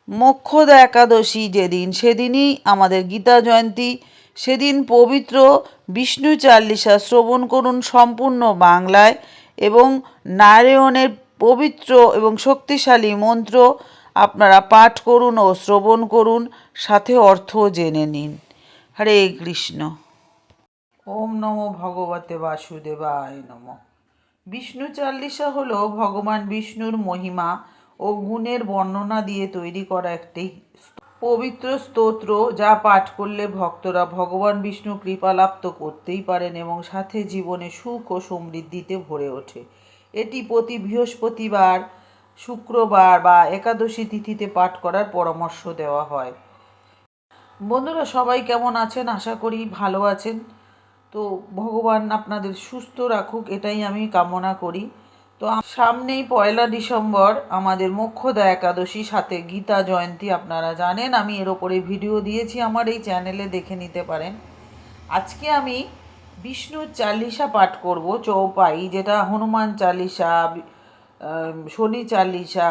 মোক্ষদা একাদশী যেদিন, সেদিনই আমাদের গীতা জয়ন্তী। সেদিন পবিত্র বিষ্ণু চালিসা শ্রবণ করুন সম্পূর্ণ বাংলায়, এবং নারায়ণের পবিত্র এবং শক্তিশালী মন্ত্র আপনারা পাঠ করুন ও শ্রবণ করুন, সাথে অর্থও জেনে নিন। হরে কৃষ্ণ। ওম নমো ভগবতে বাসুদেবায় নমঃ। বিষ্ণু চাল্লিশা হলো ভগবান বিষ্ণুর মহিমা ও গুণের বর্ণনা দিয়ে তৈরি করা একটি পবিত্র স্তোত্র, যা পাঠ করলে ভক্তরা ভগবান বিষ্ণু কৃপালাভ তো করতেই পারেন এবং সাথে জীবনে সুখ ও সমৃদ্ধিতে ভরে ওঠে। এটি প্রতি বৃহস্পতিবার, শুক্রবার বা একাদশী তিথিতে পাঠ করার পরামর্শ দেওয়া হয়। বন্ধুরা, সবাই কেমন আছেন? আশা করি ভালো আছেন। তো ভগবান আপনাদের সুস্থ রাখুক, এটাই আমি কামনা করি। তো সামনেই 1 ডিসেম্বর আমাদের মোক্ষদা একাদশী, সাথে গীতা জয়ন্তী। আপনারা জানেন আমি এর ওপরে ভিডিও দিয়েছি, আমার এই চ্যানেলে দেখে নিতে পারেন। আজকে আমি বিষ্ণু চালিসা পাঠ করব, চৌপাই, যেটা হনুমান চালিসা, শনি চালিসা,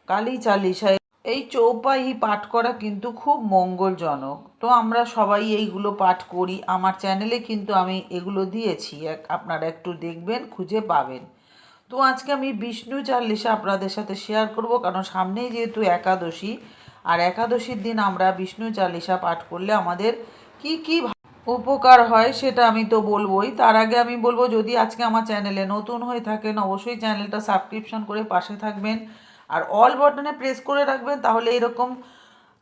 কালী চালিসা। এই চৌপাই পাঠ করা কিন্তু খুব মঙ্গলজনক। তো আমরা সবাই এইগুলো পাঠ করি। আমার চ্যানেলে কিন্তু আমি এগুলো দিয়েছি, আপনারা একটু দেখবেন, খুঁজে পাবেন। তো আজকে আমি বিষ্ণু চালিসা আপনাদের সাথে শেয়ার করব, কারণ সামনেই যেহেতু একাদশী, আর একাদশীর দিন আমরা বিষ্ণু চালিসা পাঠ করলে আমাদের কি উপকার হয় সেটা আমি তো বলবোই। তার আগে আমি বলবো, যদি আজকে আমার চ্যানেলে নতুন হয়ে থাকেন, অবশ্যই চ্যানেলটা সাবস্ক্রিপশন করে পাশে থাকবেন আর অল বাটনে প্রেস করে রাখবেন, তাহলে এরকম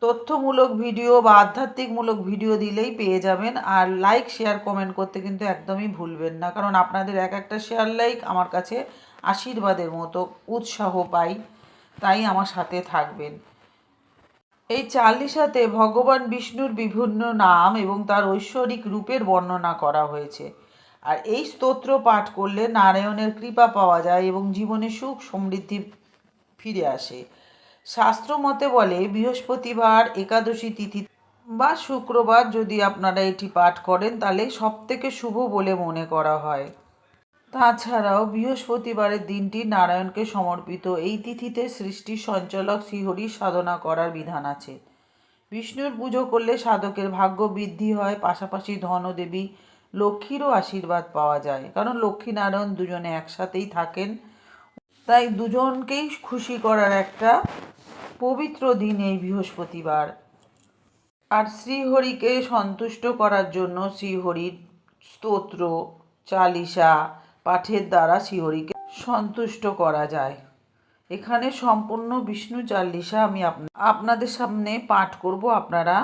তথ্যমূলক ভিডিও বা আধ্যাত্মিকমূলক ভিডিও দিলেই পেয়ে যাবেন। আর লাইক, শেয়ার, কমেন্ট করতে কিন্তু একদমই ভুলবেন না, কারণ আপনাদের এক একটা শেয়ার, লাইক আমার কাছে আশীর্বাদের মতো, উৎসাহ পাই। তাই আমার সাথে থাকবেন। এই চালিসাতে ভগবান বিষ্ণুর বিভিন্ন নাম এবং তার ঐশ্বরিক রূপের বর্ণনা করা হয়েছে। আর এই স্তোত্র পাঠ করলে নারায়ণের কৃপা পাওয়া যায় এবং জীবনে সুখ সমৃদ্ধি ফিরে আসে। শাস্ত্র মতে বলে, বৃহস্পতিবার, একাদশী তিথি বা শুক্রবার যদি আপনারা এটি পাঠ করেন, তাহলে সবথেকে শুভ বলে মনে করা হয়। তাছাড়াও বৃহস্পতিবারের দিনটি নারায়ণকে সমর্পিত। এই তিথিতে সৃষ্টির সঞ্চালক শ্রীহরির সাধনা করার বিধান আছে। বিষ্ণুর পুজো করলে সাধকের ভাগ্য বৃদ্ধি হয়, পাশাপাশি ধনদেবী লক্ষ্মীরও আশীর্বাদ পাওয়া যায়, কারণ লক্ষ্মী নারায়ণ দুজনে একসাথেই থাকেন। তাই দুজনকেই খুশি করার একটা পবিত্র দিন এই বৃহস্পতিবার। আর শ্রীহরিকে সন্তুষ্ট করার জন্য শ্রীহরির স্তোত্র, চালিসা পাঠের দ্বারা শ্রীহরিকে সন্তুষ্ট করা যায়। এখানে সম্পূর্ণ বিষ্ণু চালিসা আমি আপনাদের সামনে পাঠ করব, আপনারা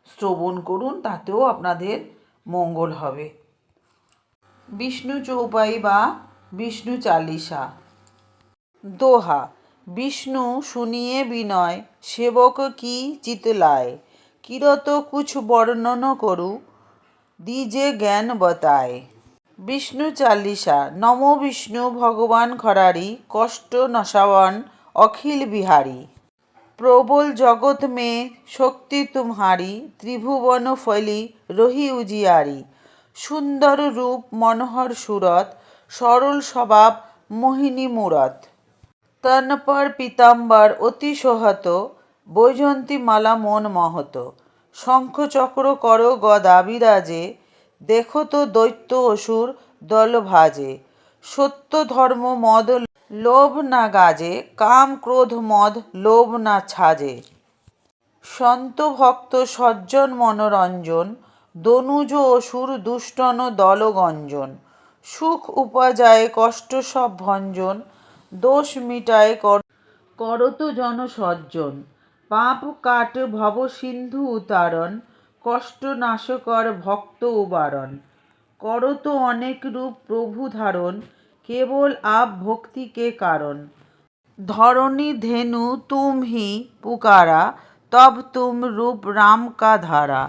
শ্রবণ করুন, তাতেও আপনাদের মঙ্গল হবে। বিষ্ণু চৌপাই বা বিষ্ণু চালিসা। দোহা। বিষ্ণু শুনিয়ে বিনয়, সেবক কি চিতলায়, কিরত কুছ বর্ণন করু, দিজে জ্ঞান বতায়। বিষ্ণু চালিসা। নম বিষ্ণু ভগবান খরারি, কষ্ট নশাওয়ান অখিল বিহারী। প্রবল জগৎ মে শক্তি তুমহারি, ত্রিভুবন ফলি রহি উজিয়ারি। সুন্দর রূপ মনোহর সুরত, সরল স্বভাব মোহিনী মূরত। তন পর পীতাম্বর অতি সোহত, বৈজন্তী মালা মন মহত। শঙ্খ চক্র কর গদা বিরাজে, দেখো তো দৈত্য অসুর দল ভাজে। সত্য ধর্ম মদ লোভ না গাজে, কাম ক্রোধ মদ লোভ না ছাজে। সন্ত ভক্ত সজ্জন মনোরঞ্জন, দনুজ অসুর দুষ্টন দলগঞ্জন। সুখ উপাযায় কষ্ট সব ভঞ্জন, দোষ মিটায় করত জন সজ্জন। পাপ কাট ভব সিন্ধু উতারণ, কষ্ট নাশকর ভক্ত উবারণ। করত অনেক রূপ প্রভু ধারণ, কেবল আপ ভক্তি কে কারণ। ধরণী ধেনু তুম হি পুকারা, তব তুম রূপ রাম का धारा।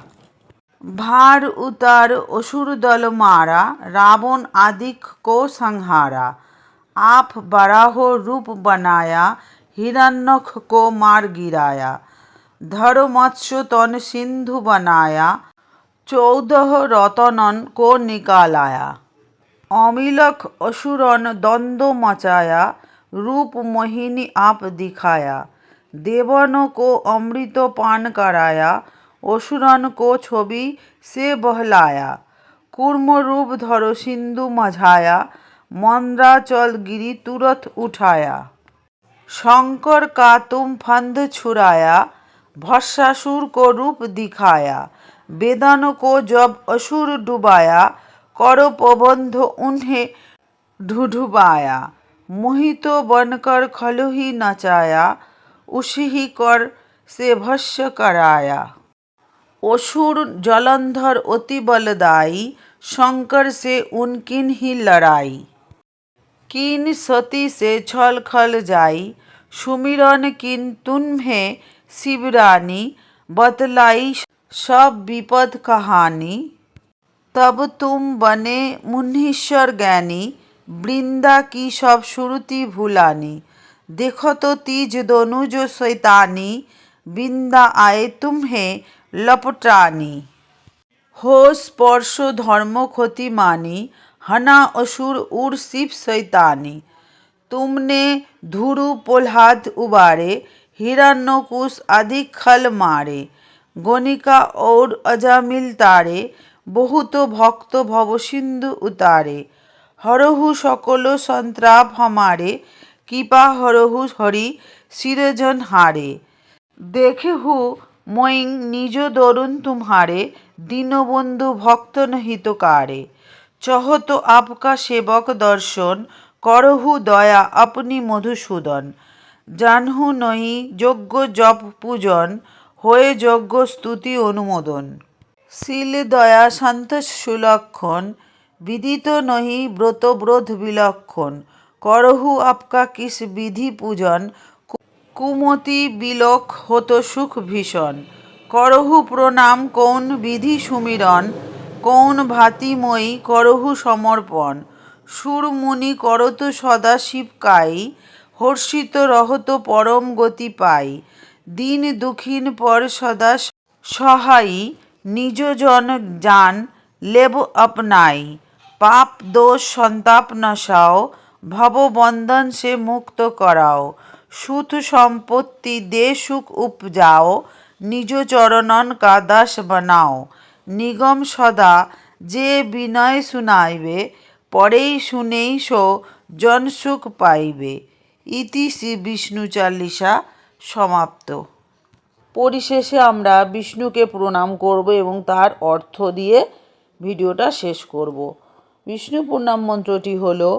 भार उतार असुर दल मारा, रावण आदिक को संहारा। आप बराह रूप बनाया, हिरण्यक को मार गिराया। धर मत्स्य तन सिंधु बनाया, 14 रतनन को निकालाया। अमिलक असुरन द्वंद्व मचाया, रूप मोहिनी आप दिखाया। देवनों को अमृत पान कराया, असुरन को छवि से बहलाया। कूर्म रूप धरो सिंधु मझाया, मंद्राचल गिरी तुरत उठाया। शंकर का तुम फंद छुड़ाया, भस्मासुर को रूप दिखाया। वेदन को जब असुर डुबाया, करो प्रबंध उन्हें ढूंढुबाया। मोहित बनकर खलुही नचाया, उसी ही कर से भस्म कराया। असुर जलंधर अति बलदाई, शंकर से उनकी ही लड़ाई। किन सती से छल खल जाई, सुमिरन किन तुम्हें शिवरानी। बतलाई सब विपद कहानी, तब तुम बने मुनीश्वर ज्ञानी। वृंदा की सब श्रुति भुलानी, देखो तो तीज दोनों जो शैतानी। वृंदा आए तुम्हें लपटानी, हो स्पर्श धर्म क्षति मानी। हना असुर उर शिव शैतानी, तुमने धुरु प्रह्लाद उबारे। हिरण्यकुश आदि खल मारे, गणिका और अजामिल तारे। बहुत भक्त भव सिंधु उतारे, हरहु सकल संताप हमारे। कृपा हरहु हरि सिरजन हारे। देखहु मैं निज दरुन तुम्हारे, दीनबंधु भक्त हितकारे। चाहो तो आपका सेवक दर्शन, करहु दया अपनी मधुसूदन। जानहु नहीं यज्ञ जप पूजन, होए यज्ञ स्तुति अनुमोदन। शील दया शांत सुलक्षण, विदित नहीं व्रत ब्रोध विलक्षण। करहु आपका किस विधि पूजन, कुमति बिलख होत सुख भीषण। करहु प्रणाम कौन विधि सुमिरन, कौन भातिमयी करहु समर्पण। सुर मुनि करत सदा शिव काई, हर्षित रहत परम गति पाई। दीन दुखीन पर सदा सहाई, निज जन जान लेब अपनाई। पाप दोष संताप नसाओ, भव बंधन से मुक्त कराओ। सुख संपत्ति दे सुख उपजाओ, निज चरणन का दास बनाओ। निगम सदा जे विनय सुनाइबे, परेई सुनेई सो जन सुख पाइबे। ইতি শ্রী বিষ্ণু চালিসা সমাপ্ত। পরিশেষে আমরা বিষ্ণুকে প্রণাম করব এবং তার অর্থ দিয়ে ভিডিওটা শেষ করব। বিষ্ণু প্রণাম মন্ত্রটি হলো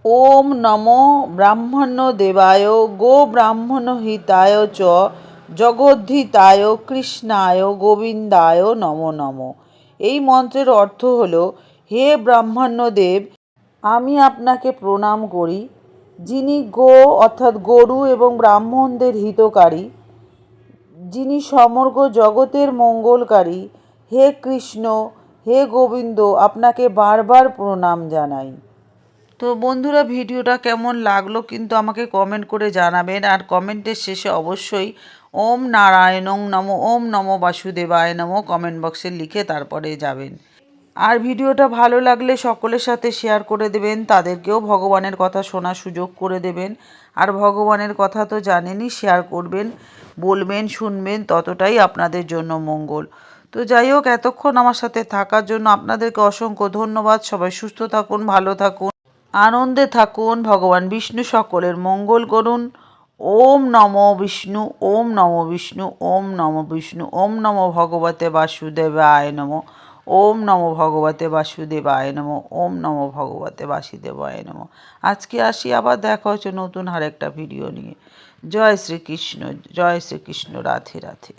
ওম নমো ব্রাহ্মণ দেবায় গো ব্রাহ্মণ হিতায় চ জগদ্ধিতায় কৃষ্ণায় গোবিন্দায় নমো নমো। এই মন্ত্রের অর্থ হলো, হে ব্রাহ্মণ্যদেব, আমি আপনাকে প্রণাম করি, যিনি গো অর্থাৎ গরু এবং ব্রাহ্মণদের হিতকারী, যিনি সমগ্র জগতের মঙ্গলকারী। হে কৃষ্ণ, হে গোবিন্দ, আপনাকে বারবার প্রণাম জানাই। তো বন্ধুরা, ভিডিওটা কেমন লাগলো কিন্তু আমাকে কমেন্ট করে জানাবেন। আর কমেন্টের শেষে অবশ্যই ওম নারায়ণং নমো, ওম নমো বাসুদেবায় নমো কমেন্ট বক্সে লিখে তারপরে যাবেন। আর ভিডিওটা ভালো লাগলে সকলের সাথে শেয়ার করে দেবেন, তাদেরকেও ভগবানের কথা শোনার সুযোগ করে দেবেন। আর ভগবানের কথা তো জানেনই, শেয়ার করবেন, বলবেন, শুনবেন, ততটাই আপনাদের জন্য মঙ্গল। তো যাই হোক, এতক্ষণ আমার সাথে থাকার জন্য আপনাদেরকে অসংখ্য ধন্যবাদ। সবাই সুস্থ থাকুন, ভালো থাকুন, আনন্দে থাকুন। ভগবান বিষ্ণু সকলের মঙ্গল করুন। ওম নমো বিষ্ণু, ওম নমো বিষ্ণু, ওম নমো বিষ্ণু, ওম নমো ভগবতে বাসুদেবায় নমো, ওম নমো ভগবতে বাসুদেবায় নমো, ওম নমো ভগবতে বাসুদেবায় নমো। আজকে আসি, আবার দেখা হচ্ছে নতুন আরেকটা ভিডিও নিয়ে। জয় শ্রীকৃষ্ণ, জয় শ্রীকৃষ্ণ, রাধে রাধে।